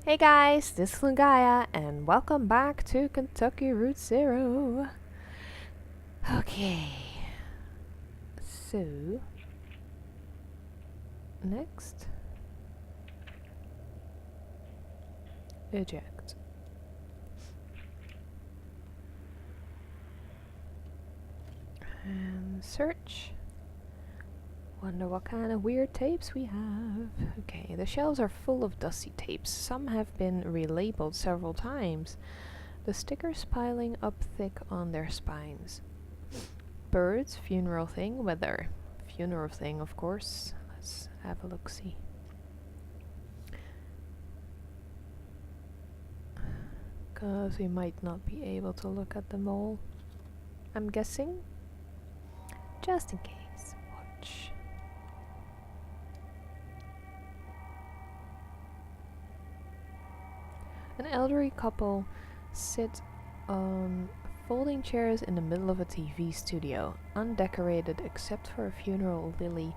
Hey guys, this is Gaia and welcome back to Kentucky Route Zero. Okay, so next, eject. And search. Wonder what kind of weird tapes we have. Okay, the shelves are full of dusty tapes. Some have been relabeled several times. The stickers piling up thick on their spines. Birds, funeral thing, weather. Funeral thing, of course. Let's have a look-see. Because we might not be able to look at them all. I'm guessing. Just in case. Watch. An elderly couple sit on folding chairs in the middle of a TV studio, undecorated except for a funeral lily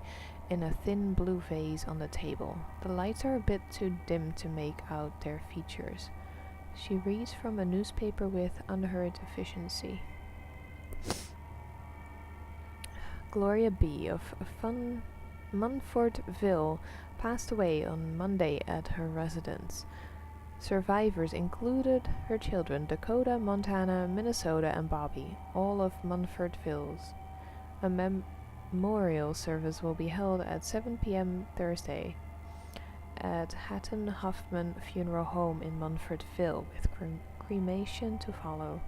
in a thin blue vase on the table. The lights are a bit too dim to make out their features. She reads from a newspaper with unheard efficiency. Gloria B. of Munfordville passed away on Monday at her residence. Survivors included her children Dakota, Montana, Minnesota, and Bobby, all of Munfordville's. A memorial service will be held at 7 p.m. Thursday at Hatton Huffman Funeral Home in Munfordville, with cremation to follow.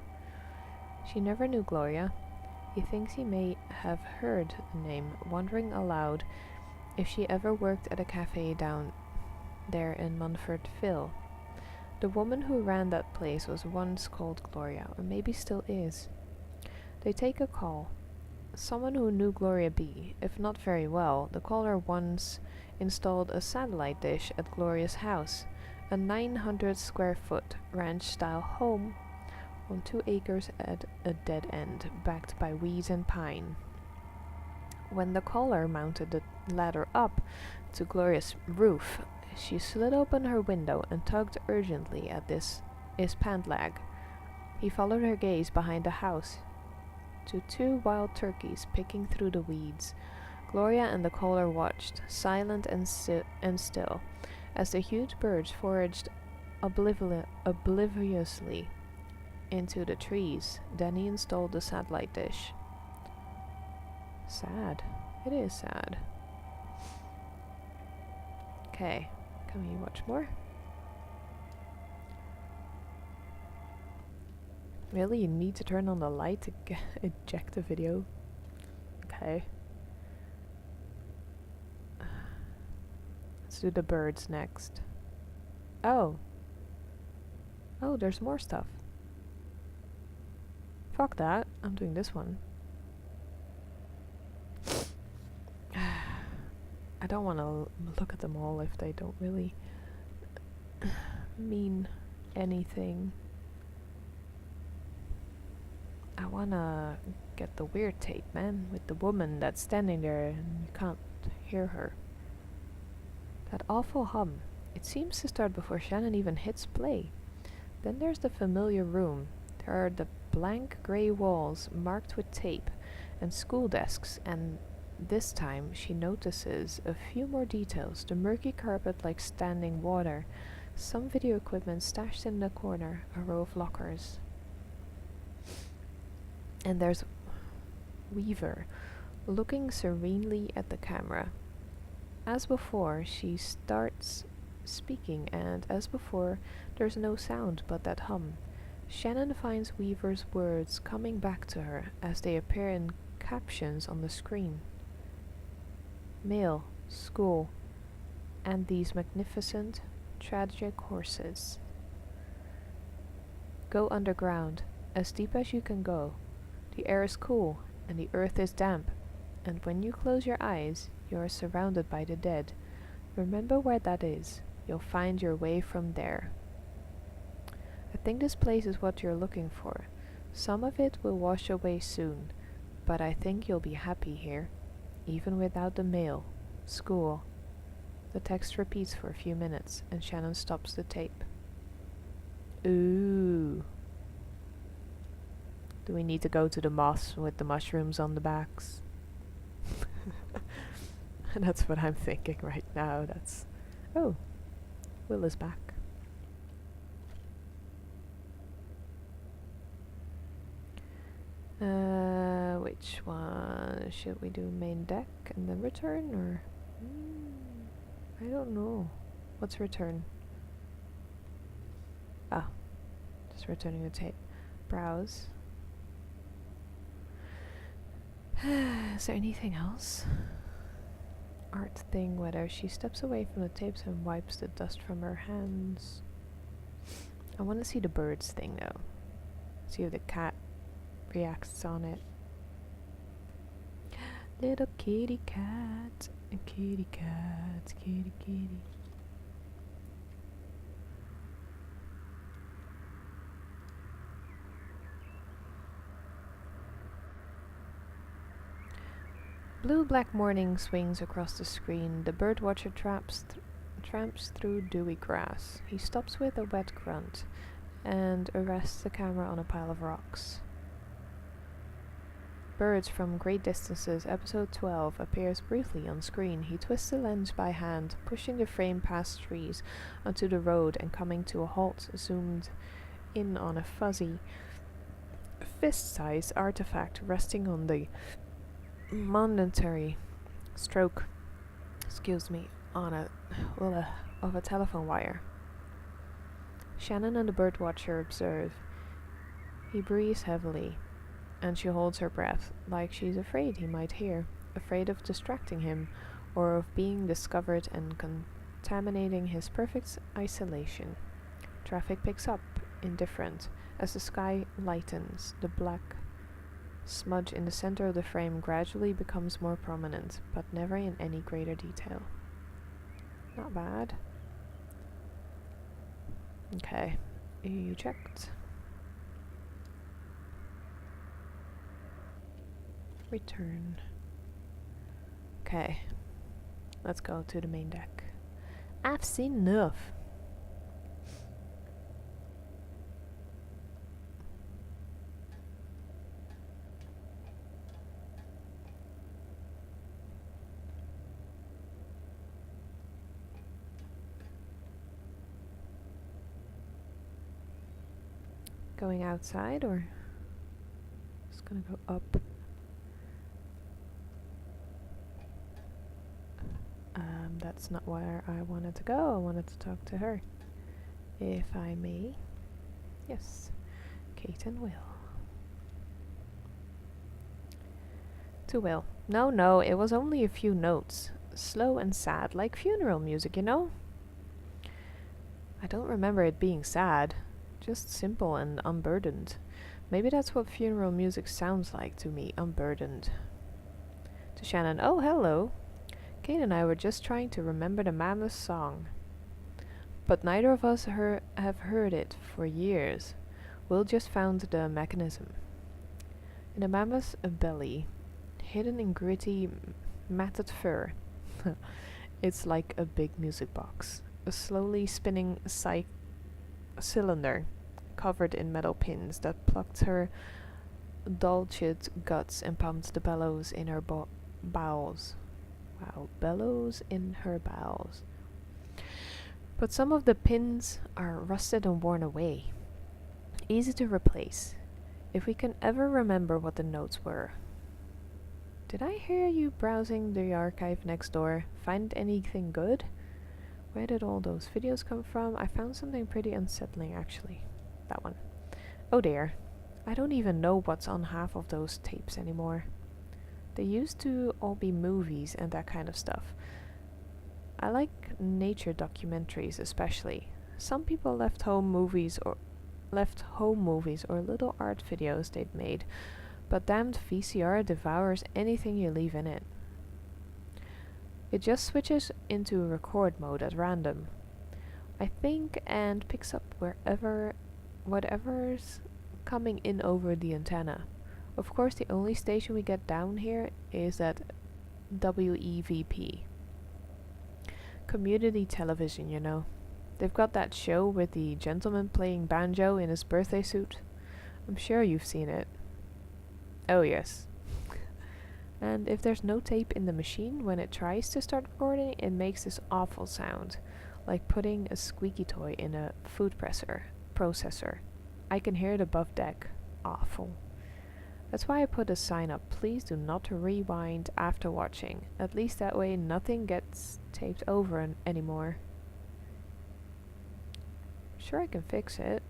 She never knew Gloria. He thinks he may have heard the name, wondering aloud if she ever worked at a cafe down there in Munfordville. The woman who ran that place was once called Gloria, or maybe still is. They take a call. Someone who knew Gloria B., if not very well. The caller once installed a satellite dish at Gloria's house, a 900 square foot ranch-style home on 2 acres at a dead end, backed by weeds and pine. When the caller mounted the ladder up to Gloria's roof, she slid open her window and tugged urgently at his pant leg. He followed her gaze behind the house to 2 wild turkeys picking through the weeds. Gloria and the caller watched, silent and still, as the huge birds foraged obliviously into the trees. Then he installed the satellite dish. Sad. It is sad. Okay. Can we watch more? Really? You need to turn on the light to eject the video? Okay. Let's do the birds next. Oh. Oh, there's more stuff. Fuck that. I'm doing this one. I don't want to look at them all if they don't really mean anything. I want to get the weird tape, man, with the woman that's standing there and you can't hear her. That awful hum. It seems to start before Shannon even hits play. Then there's the familiar room. There are the blank grey walls marked with tape and school desks, and this time she notices a few more details. The murky carpet like standing water, some video equipment stashed in the corner, a row of lockers. And there's Weaver, looking serenely at the camera. As before, she starts speaking, and as before, there's no sound but that hum. Shannon finds Weaver's words coming back to her as they appear in captions on the screen. Mail, school, and these magnificent, tragic horses. Go underground, as deep as you can go. The air is cool, and the earth is damp, and when you close your eyes, you are surrounded by the dead. Remember where that is. You'll find your way from there. I think this place is what you're looking for. Some of it will wash away soon, but I think you'll be happy here. Even without the mail, school. The text repeats for a few minutes, and Shannon stops the tape. Ooh. Do we need to go to the moss with the mushrooms on the backs? That's what I'm thinking right now. That's... Oh, Will is back. Which one? Should we do main deck and then return, or... I don't know. What's return? Ah, just returning the tape. Browse. Is there anything else? Art thing, whether she steps away from the tapes and wipes the dust from her hands. I want to see the birds thing though. See if the cat reacts on it. Little kitty cat, kitty cat, kitty kitty. Blue-black morning swings across the screen. The birdwatcher tramps through dewy grass. He stops with a wet grunt and arrests the camera on a pile of rocks. Birds from Great Distances, episode 12, appears briefly on screen. He twists the lens by hand, pushing the frame past trees onto the road and coming to a halt, zoomed in on a fuzzy, fist-sized artifact resting on the momentary stroke, on of a telephone wire. Shannon and the birdwatcher observe. He breathes heavily, and she holds her breath, like she's afraid he might hear, afraid of distracting him, or of being discovered and contaminating his perfect isolation. Traffic picks up, indifferent, as the sky lightens. The black smudge in the center of the frame gradually becomes more prominent, but never in any greater detail. Not bad. Okay, you checked. Return. Okay, let's go to the main deck. I've seen enough. Going outside, or just gonna go up? That's not where I wanted to go. I wanted to talk to her. If I may. Yes. Kate and Will. To Will. No, it was only a few notes. Slow and sad, like funeral music, you know? I don't remember it being sad. Just simple and unburdened. Maybe that's what funeral music sounds like to me, unburdened. To Shannon, oh hello. Kate and I were just trying to remember the Mammoth song. But neither of us have heard it for years. Will just found the mechanism. In the mammoth's belly, hidden in gritty, matted fur, it's like a big music box. A slowly spinning cylinder covered in metal pins that plucked her dulcet guts and pumped the bellows in her bowels. Wow, bellows in her bowels. But some of the pins are rusted and worn away. Easy to replace, if we can ever remember what the notes were. Did I hear you browsing the archive next door? Find anything good? Where did all those videos come from? I found something pretty unsettling, actually. That one. Oh dear. I don't even know what's on half of those tapes anymore. They used to all be movies and that kind of stuff. I like nature documentaries especially. Some people left home movies or little art videos they'd made, but damned VCR devours anything you leave in it. It just switches into record mode at random, I think, and picks up whatever's coming in over the antenna. Of course, the only station we get down here is at WEVP. Community television, you know. They've got that show with the gentleman playing banjo in his birthday suit. I'm sure you've seen it. Oh yes. And if there's no tape in the machine, when it tries to start recording, it makes this awful sound, like putting a squeaky toy in a food processor. I can hear it above deck. Awful. That's why I put a sign up, please do not rewind after watching. At least that way nothing gets taped over anymore. Sure, I can fix it.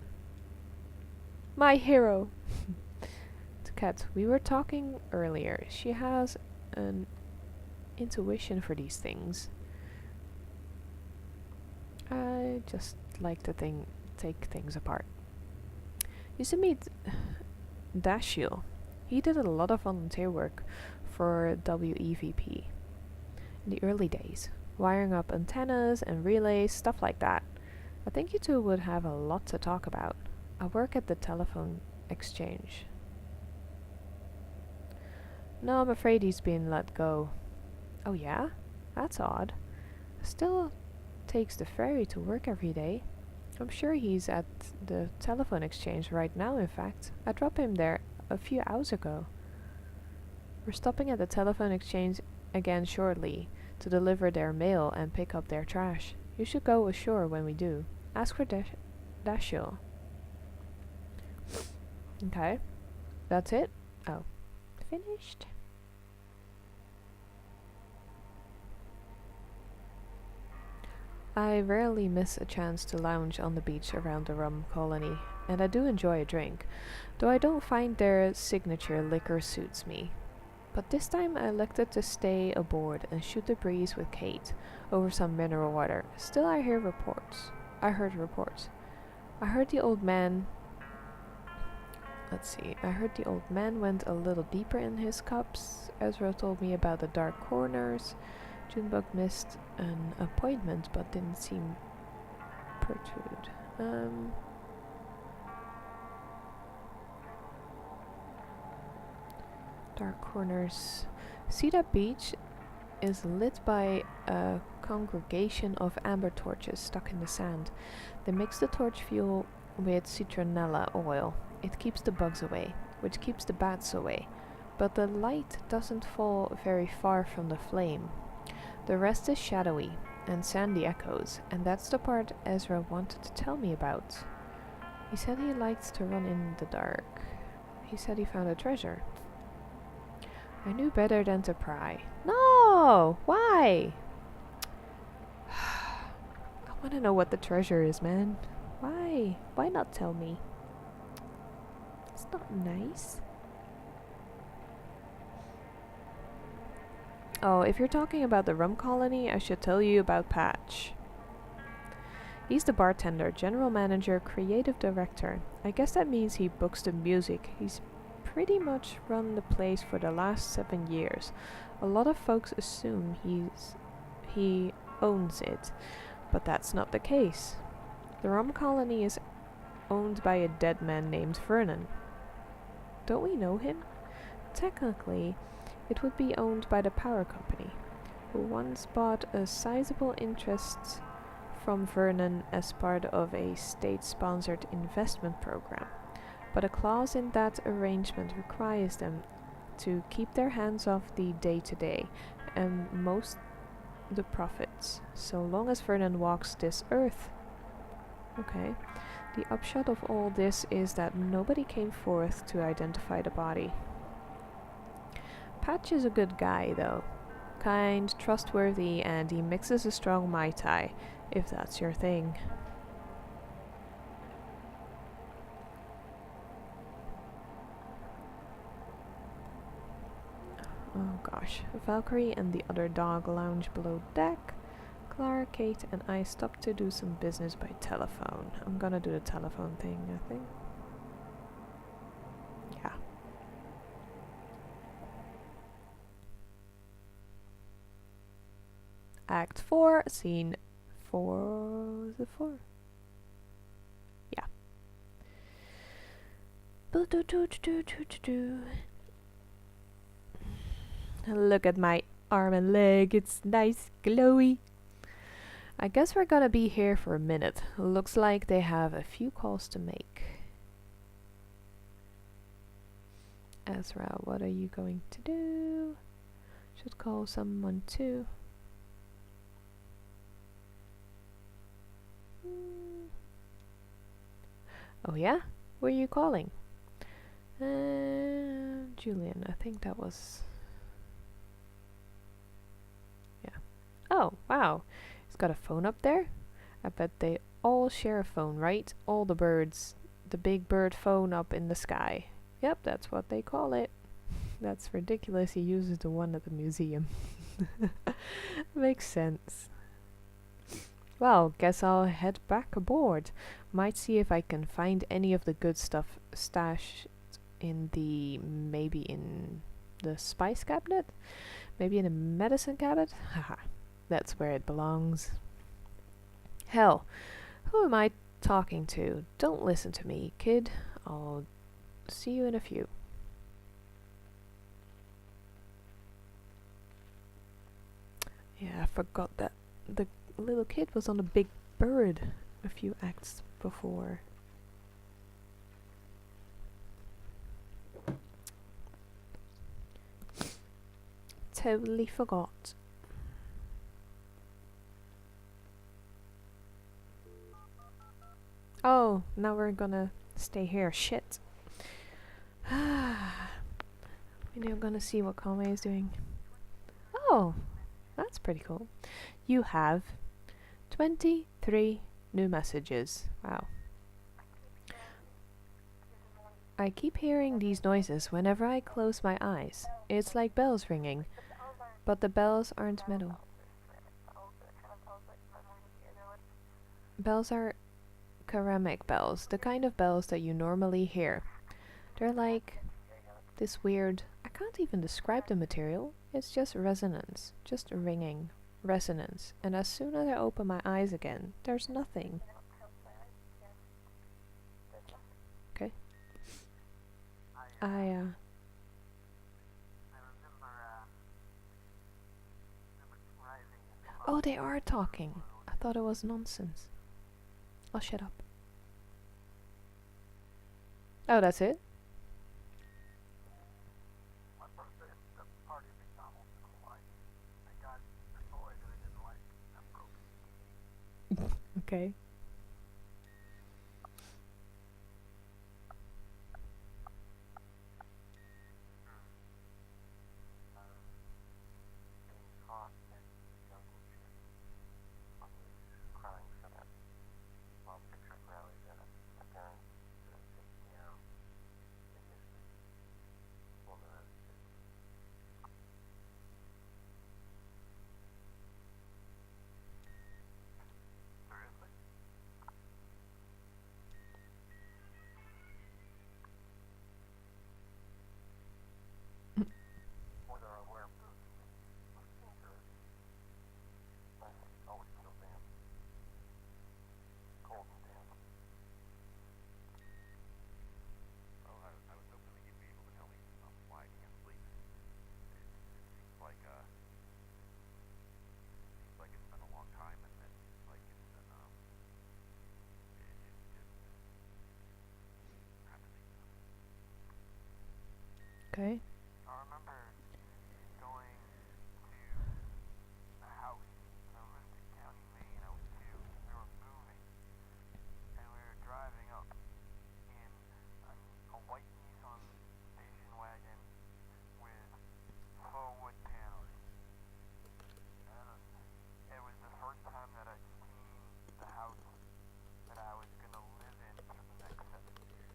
My hero! To Kat, we were talking earlier. She has an intuition for these things. I just like to take things apart. Used to meet Dashiell. He did a lot of volunteer work for WEVP in the early days, wiring up antennas and relays, stuff like that. I think you two would have a lot to talk about. I work at the telephone exchange. No, I'm afraid he's been let go. Oh yeah? That's odd. Still takes the ferry to work every day. I'm sure he's at the telephone exchange right now, in fact. I dropped him there a few hours ago. We're stopping at the telephone exchange again shortly to deliver their mail and pick up their trash. You should go ashore when we do. Ask for Dashiell. Okay. That's it? Oh. Finished? I rarely miss a chance to lounge on the beach around the Rum Colony, and I do enjoy a drink, though I don't find their signature liquor suits me. But this time I elected to stay aboard and shoot the breeze with Kate over some mineral water. Still I heard reports. I heard the old man... I heard the old man went a little deeper in his cups. Ezra told me about the dark corners. Junebug missed an appointment but didn't seem perturbed. Dark corners. Cedar Beach is lit by a congregation of amber torches stuck in the sand. They mix the torch fuel with citronella oil. It keeps the bugs away, which keeps the bats away. But the light doesn't fall very far from the flame. The rest is shadowy and sandy echoes, and that's the part Ezra wanted to tell me about. He said he liked to run in the dark. He said he found a treasure. I knew better than to pry. No! Why? I want to know what the treasure is, man. Why? Why not tell me? It's not nice. Oh, if you're talking about the Rum Colony, I should tell you about Patch. He's the bartender, general manager, creative director. I guess that means he books the music. He's pretty much run the place for the last 7 years. A lot of folks assume he owns it, but that's not the case. The Rum Colony is owned by a dead man named Vernon. Don't we know him? Technically, it would be owned by the power company, who once bought a sizable interest from Vernon as part of a state-sponsored investment program. But a clause in that arrangement requires them to keep their hands off the day-to-day and most the profits, so long as Vernon walks this earth. Okay. The upshot of all this is that nobody came forth to identify the body. Patch is a good guy, though. Kind, trustworthy, and he mixes a strong Mai Tai, if that's your thing. Oh gosh. Valkyrie and the other dog lounge below deck. Clara, Kate, and I stopped to do some business by telephone. I'm gonna do the telephone thing, I think. Yeah. Act 4, scene 4. Was it 4? Yeah. Look at my arm and leg, it's nice, glowy. I guess we're gonna be here for a minute. Looks like they have a few calls to make. Ezra, what are you going to do? Should call someone too. Oh yeah? Who are you calling? Julian, I think that was... Yeah. Oh, wow. He's got a phone up there? I bet they all share a phone, right? All the birds. The big bird phone up in the sky. Yep, that's what they call it. That's ridiculous. He uses the one at the museum. Makes sense. Well, guess I'll head back aboard. Might see if I can find any of the good stuff stashed in maybe in the spice cabinet? Maybe in a medicine cabinet? Haha, that's where it belongs. Hell, who am I talking to? Don't listen to me, kid. I'll see you in a few. Yeah, I forgot that the little kid was on a big bird a few acts before. Totally forgot. Oh, now we're gonna stay here. Shit. Maybe I'm gonna see what Conway is doing. Oh, that's pretty cool. You have 23 new messages. Wow. I keep hearing these noises whenever I close my eyes. It's like bells ringing, but the bells aren't metal. Bells are ceramic bells, the kind of bells that you normally hear. They're like this weird... I can't even describe the material. It's just resonance, just ringing, resonance. And as soon as I open my eyes again, there's nothing. Okay. Oh, they are talking. I thought it was nonsense. I'll shut up. Oh, that's it? Okay. Okay. I remember going to a house. I lived in County Maine. I was 2. We were moving, and we were driving up in a white Nissan station wagon with faux wood paneling. And it was the first time that I'd seen the house that I was gonna live in for the next 7 years.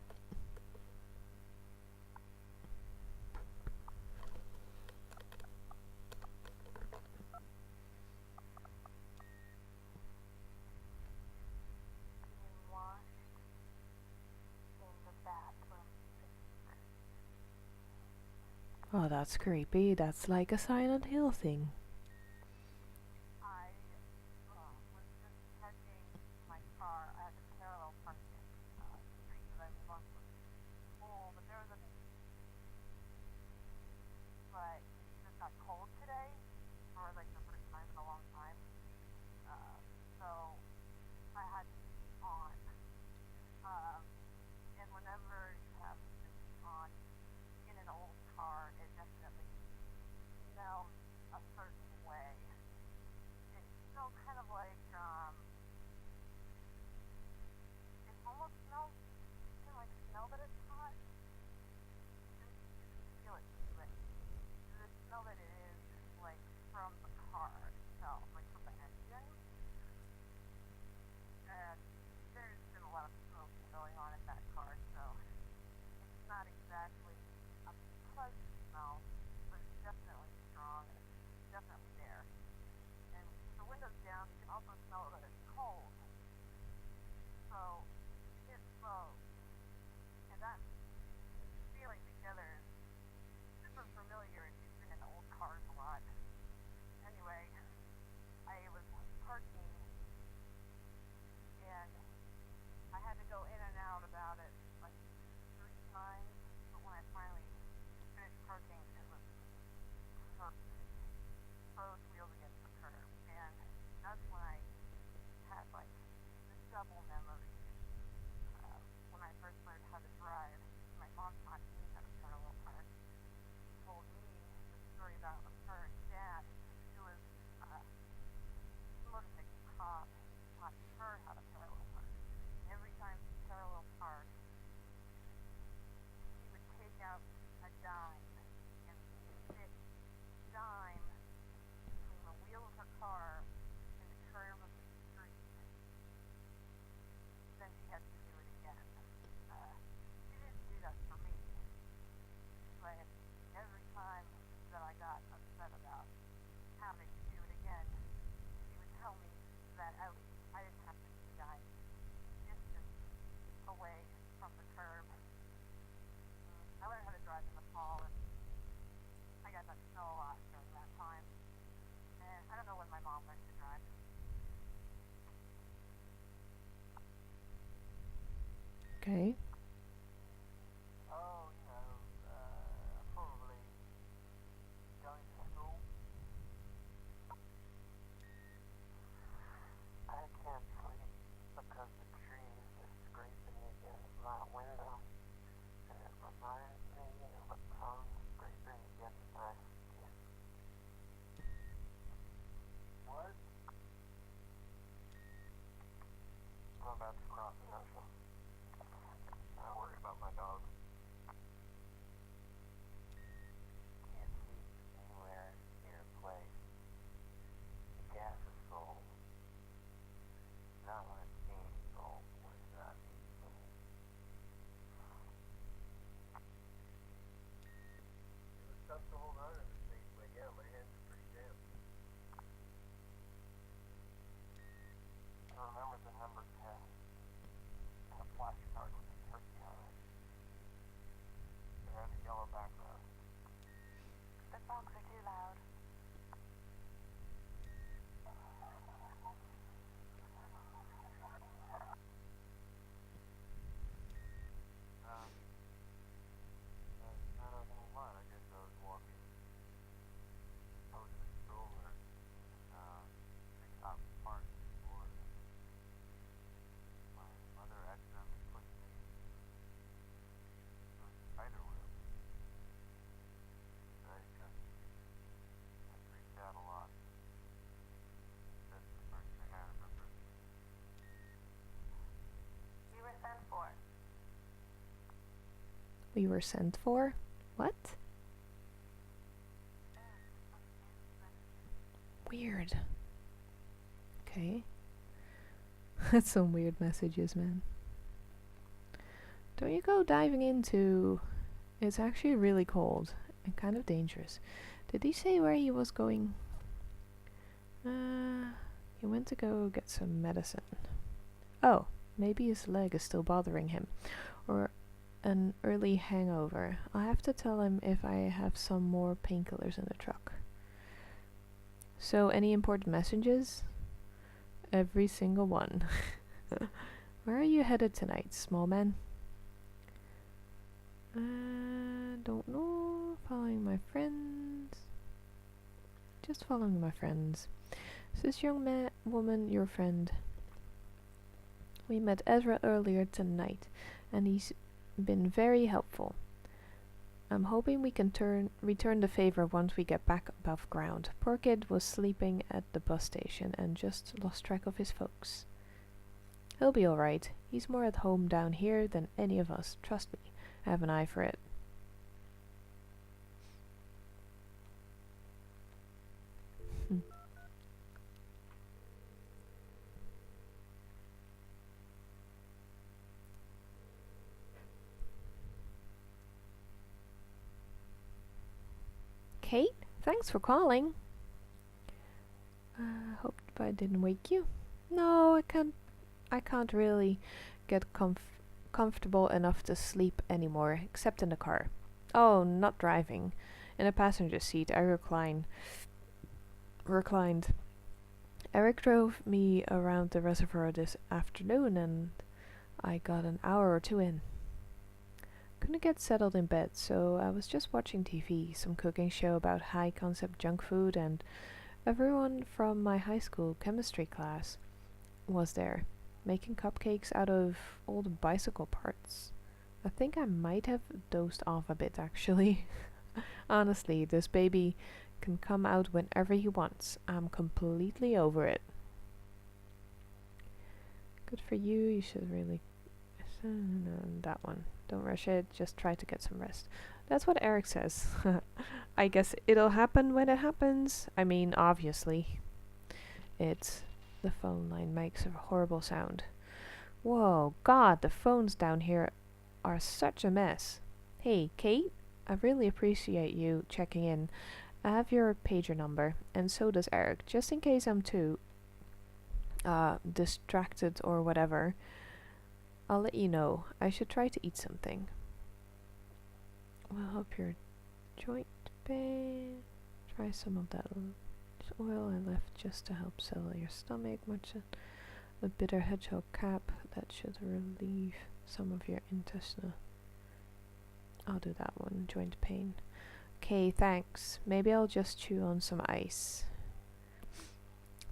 Oh, that's creepy. That's like a Silent Hill thing. I was just parking my car. I had to parallel park it the street that I live on from school, but there was a but it just got cold today for like the first time in a long time. So got with her dad. He was a motorcycle cop. He taught her how to parallel park. Every time she parallel parked, he would take out a dime and stick the dime between the wheel of her car and the curve of the street. Then she had to do it again. She didn't do that for me, but every time that I got upset about having to do it again, she would tell me that at least I didn't have to be that distance away from the curb. I learned how to drive in the fall, and I got that snow a lot during that time. And I don't know when my mom learned to drive. Okay. Oh, probably going to school. I can't sleep because the tree is just scraping against my window, and it reminds me of a tongue scraping against my skin. What? I'm about to cross an ocean. I worry about my dog. Can't sleep anywhere near a place. The gas is full. Not when it's being sold, when it's not being sold. It was tough to hold on to this thing, but yeah, my hands are pretty damp. I remember the number 10 and a plastic card with a turkey on it. It had a yellow background. The songs are too loud. Not a whole lot. I guess I was walking. I was in a stroller. The cop parked before my mother accidentally pushed me into a spider web. I freaked out a lot. That's the first thing I remember. You were sent for. We were sent for? What? Weird. Okay. That's some weird messages, man. Don't you go diving into... It's actually really cold and kind of dangerous. Did he say where he was going? He went to go get some medicine. Oh, maybe his leg is still bothering him. Or an early hangover. I'll have to tell him if I have some more painkillers in the truck. So, any important messages? Every single one. Where are you headed tonight, small man? Don't know. Following my friends. Just following my friends. Is this young woman your friend? We met Ezra earlier tonight, and he's been very helpful. I'm hoping we can return the favor once we get back above ground. Poor kid was sleeping at the bus station and just lost track of his folks. He'll be alright. He's more at home down here than any of us. Trust me, I have an eye for it. Kate, thanks for calling. Hope I didn't wake you. No, I can't really get comfortable enough to sleep anymore, except in the car. Oh, not driving. In a passenger seat, I reclined. Eric drove me around the reservoir this afternoon, and I got an hour or two in. Couldn't get settled in bed, so I was just watching TV, some cooking show about high-concept junk food, and everyone from my high school chemistry class was there, making cupcakes out of old bicycle parts. I think I might have dozed off a bit, actually. Honestly, this baby can come out whenever he wants. I'm completely over it. Good for you. You should really... that one. Don't rush it. Just try to get some rest. That's what Eric says. I guess it'll happen when it happens. I mean, obviously. The phone line makes a horrible sound. Whoa, God, the phones down here are such a mess. Hey, Kate, I really appreciate you checking in. I have your pager number, and so does Eric, just in case I'm too distracted or whatever. I'll let you know. I should try to eat something. Will help your joint pain. Try some of that oil I left just to help settle your stomach. Much a bitter hedgehog cap that should relieve some of your intestinal. I'll do that one. Joint pain. Okay, thanks. Maybe I'll just chew on some ice.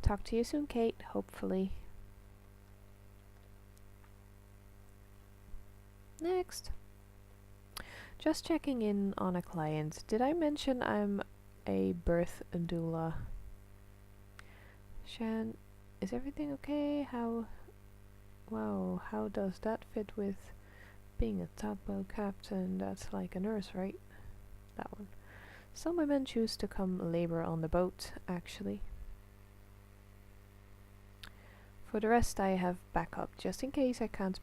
Talk to you soon, Kate. Hopefully. Next. Just checking in on a client. Did I mention I'm a birth doula? Shan, is everything okay? How does that fit with being a tugboat captain? That's like a nurse, right? That one. Some women choose to come labor on the boat, actually. For the rest, I have backup, just in case I can't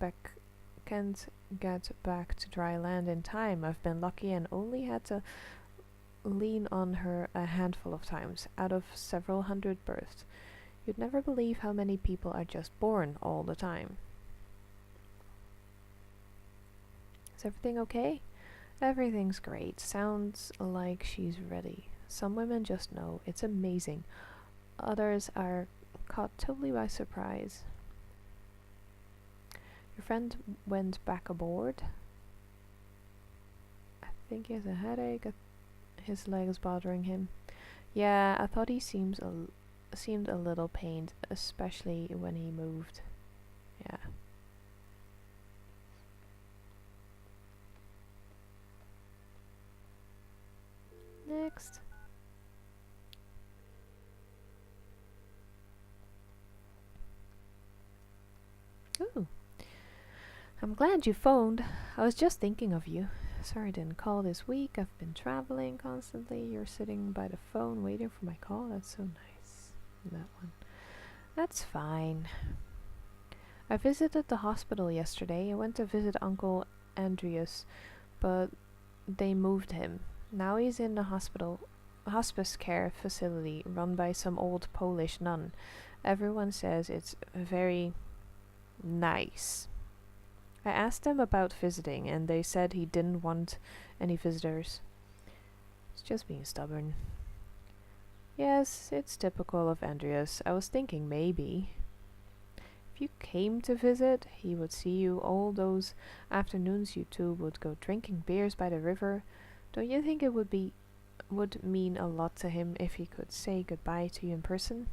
get back to dry land in time. I've been lucky and only had to lean on her a handful of times out of several hundred births. You'd never believe how many people are just born all the time. Is everything okay? Everything's great. Sounds like she's ready. Some women just know. It's amazing. Others are caught totally by surprise. Your friend went back aboard. I think he has a headache. His leg is bothering him. Yeah, I thought he seemed a little pained, especially when he moved. Yeah. Next. Ooh. I'm glad you phoned. I was just thinking of you. Sorry I didn't call this week. I've been traveling constantly. You're sitting by the phone waiting for my call. That's so nice. That one. That's fine. I visited the hospital yesterday. I went to visit Uncle Andreas, but they moved him. Now he's in a hospice care facility run by some old Polish nun. Everyone says it's very nice. I asked them about visiting, and they said he didn't want any visitors. He's just being stubborn. Yes, it's typical of Andreas. I was thinking maybe if you came to visit, he would see you all those afternoons you two would go drinking beers by the river. Don't you think it would mean a lot to him if he could say goodbye to you in person?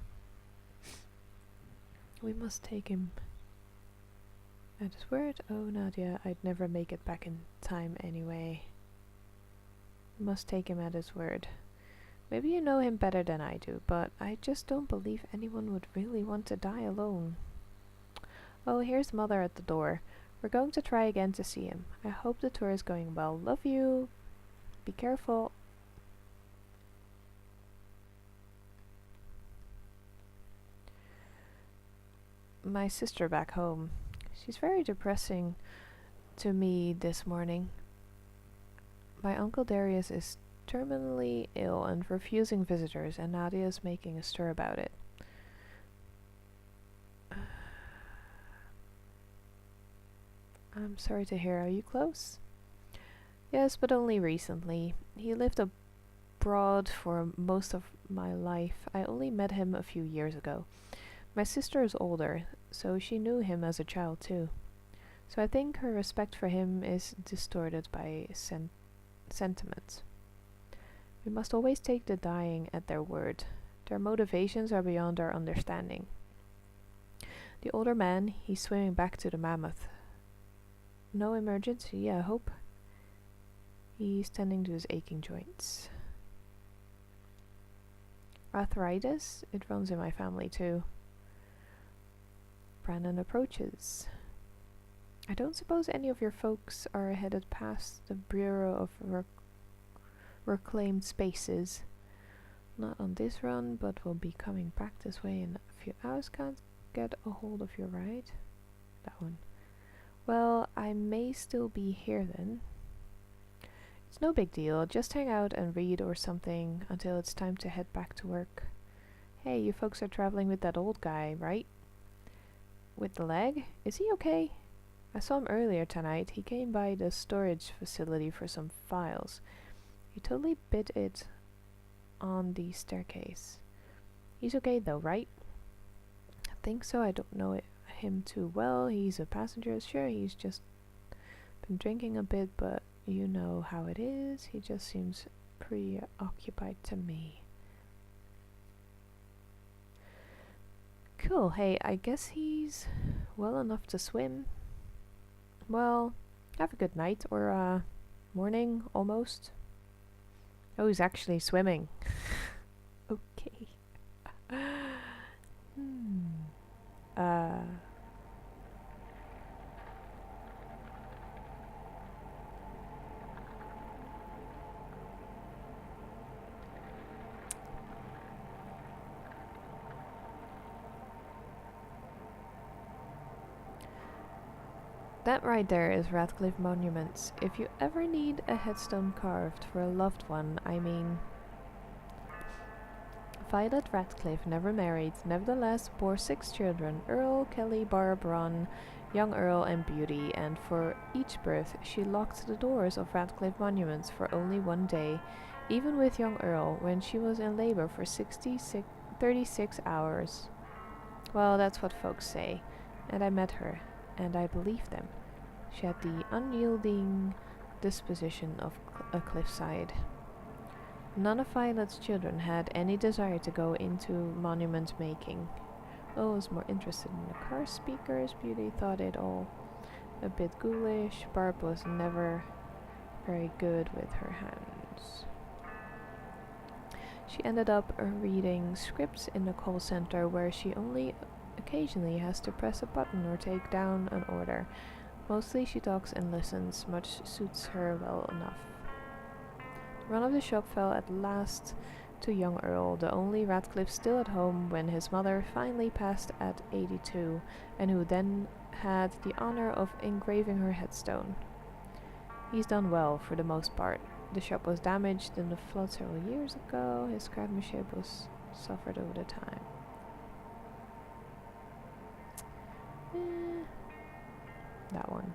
We must take him at his word. Oh, Nadia, I'd never make it back in time anyway. We must take him at his word. Maybe you know him better than I do, but I just don't believe anyone would really want to die alone. Oh, here's Mother at the door. We're going to try again to see him. I hope the tour is going well. Love you. Be careful. My sister back home. She's very depressing to me this morning. My Uncle Darius is terminally ill and refusing visitors, and Nadia is making a stir about it. I'm sorry to hear. Are you close? Yes, but only recently. He lived abroad for most of my life. I only met him a few years ago. My sister is older, so she knew him as a child too. So I think her respect for him is distorted by sentiment. We must always take the dying at their word. Their motivations are beyond our understanding. The older man, he's swimming back to the mammoth. No emergency, I hope. He's tending to his aching joints. Arthritis? It runs in my family too. Brandon approaches. I don't suppose any of your folks are headed past the Bureau of Reclaimed Spaces. Not on this run, but will be coming back this way in a few hours. Can't get a hold of your ride? That one. Well, I may still be here then. It's no big deal, just hang out and read or something until it's time to head back to work. Hey, you folks are traveling with that old guy, right? With the leg? Is he okay? I saw him earlier tonight. He came by the storage facility for some files. He totally bit it on the staircase. He's okay though, right? I think so. I don't know him too well. He's a passenger. Sure, he's just been drinking a bit, but you know how it is. He just seems preoccupied to me. Cool. Hey, I guess he's well enough to swim. Well, have a good night or morning almost. Oh, he's actually swimming. Okay. That right there is Radcliffe Monuments. If you ever need a headstone carved for a loved one, I mean... Violet Radcliffe never married, nevertheless bore 6 children, Earl, Kelly, Barb, Ron, young Earl and Beauty, and for each birth she locked the doors of Radcliffe Monuments for only 1 day, even with young Earl, when she was in labor for 36 hours. Well, that's what folks say, and I met her, and I believe them. She had the unyielding disposition of a cliffside. None of Violet's children had any desire to go into monument making. Earl was more interested in the car speakers. Beauty thought it all a bit ghoulish. Barb was never very good with her hands. She ended up reading scripts in the call center where she only occasionally has to press a button or take down an order. Mostly she talks and listens, much suits her well enough. The run of the shop fell at last to young Earl, the only Radcliffe still at home when his mother finally passed at 82, and who then had the honor of engraving her headstone. He's done well for the most part. The shop was damaged in the flood several years ago. His craftsmanship was suffered over the time. That one.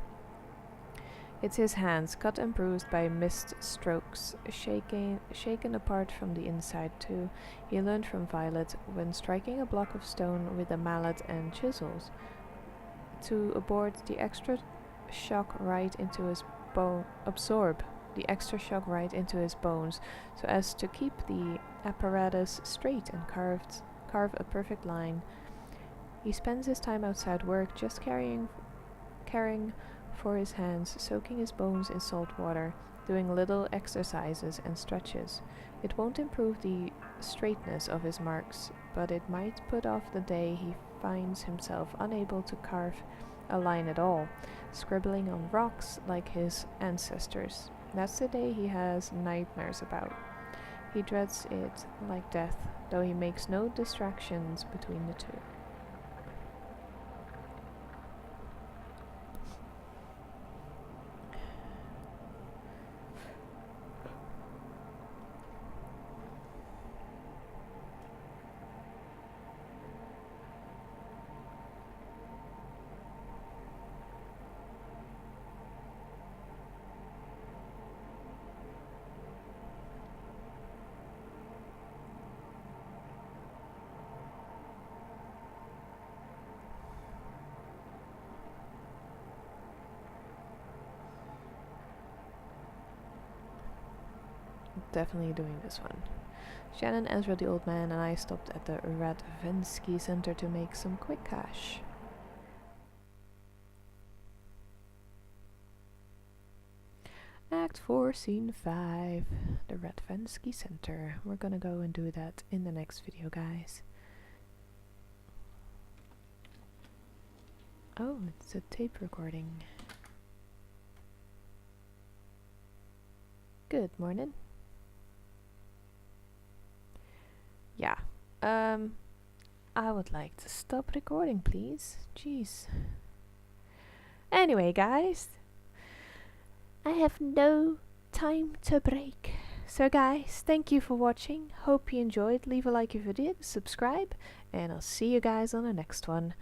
It's his hands, cut and bruised by missed strokes, shaken apart from the inside too. He learned from Violet, when striking a block of stone with a mallet and chisels, to absorb the extra shock right into his bones, so as to keep the apparatus straight and carve a perfect line. He spends his time outside work, just caring for his hands, soaking his bones in salt water, doing little exercises and stretches. It won't improve the straightness of his marks, but it might put off the day he finds himself unable to carve a line at all, scribbling on rocks like his ancestors. That's the day he has nightmares about. He dreads it like death, though he makes no distractions between the two. Definitely doing this one. Shannon, Ezra, the old man, and I stopped at the Radvensky Center to make some quick cash. Act 4, Scene 5, the Radvansky Center. We're gonna go and do that in the next video, guys. Oh, it's a tape recording. Good morning. Yeah, I would like to stop recording, please. Jeez. Anyway, guys, I have no time to break. So guys, thank you for watching. Hope you enjoyed. Leave a like if you did, subscribe, and I'll see you guys on the next one.